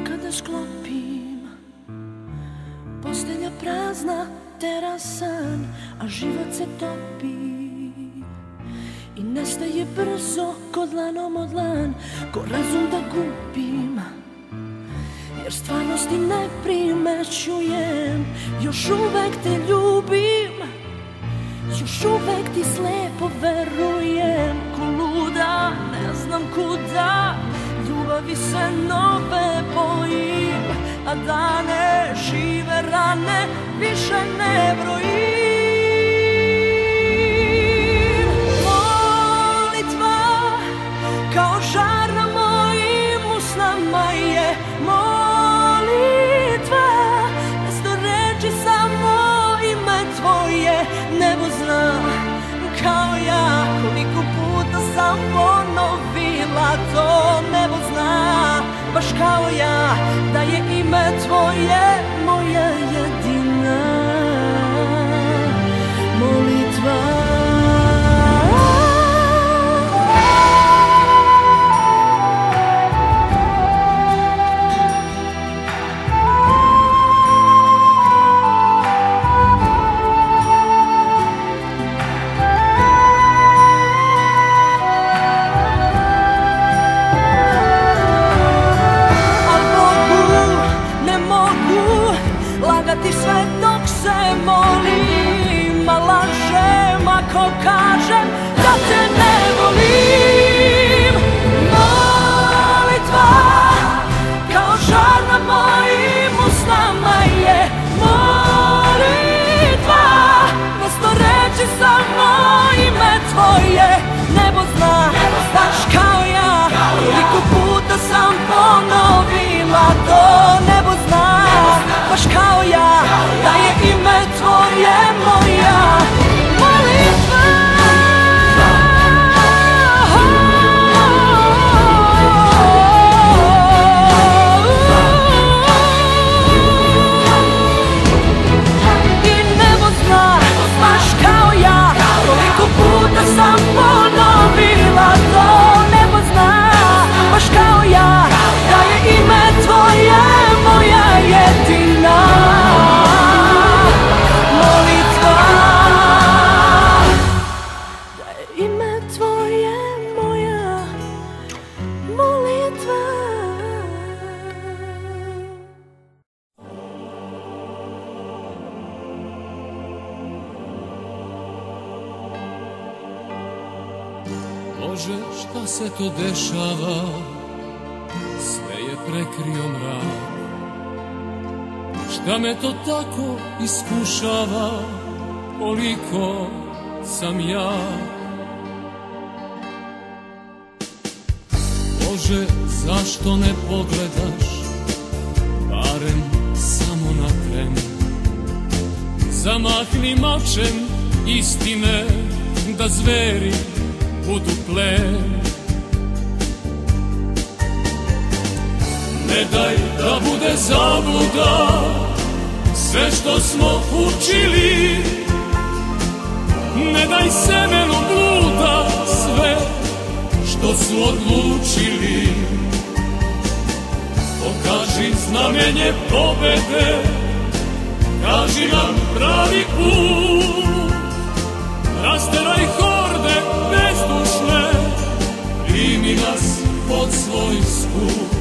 kada sklopim, postelja prazna, terasan, a život se topi i nestaje brzo ko dlanom od dlan, ko razum da gubim, jer stvarnosti ne primećujem. Još uvek te ljubim, još uvek ti slepo verujem, ko luda ne znam kuda, ljubavi se nove bojim, a dane žive rane više ne brojim. Molitva kao žar na mojim usnama je molitva, mesto reči samo ime tvoje. Nebo zna kao ja koliko puta sam ponovila to. Nebo zna baš kao ja da je ime tvoje moja jedina molitva. Lagati sve dok se molim, a lažem ako kažem da te ne volim. Molitva kao žar na mojim usnama je molitva, mesto reči samo ime tvoje. Nebo zna baš kao ja koliko puta sam ponovila to. Nebo zna baš kao ja da je ime tvoje moja molitva. I nebo zna baš kao ja koliko puta sam ponovila to. Nebo zna baš kao ja da je ime tvoje moja jedina molitva. Da je ime tvoje moja molitva. Bože, šta se to dešava? Sve je prekrio mrak. Šta me to tako iskušava? Koliko sam ja? Bože, zašto ne pogledaš barem samo na tren? Zamahni mačem istine da zveri budu plen. Ne daj da bude zabluda sve što smo učili. Ne daj semenu bluda sve što su odlučili. Pokaži znamenje pobede, kaži nam pravi put. Rasteraj horde bezdušne, primi nas pod svoj skup.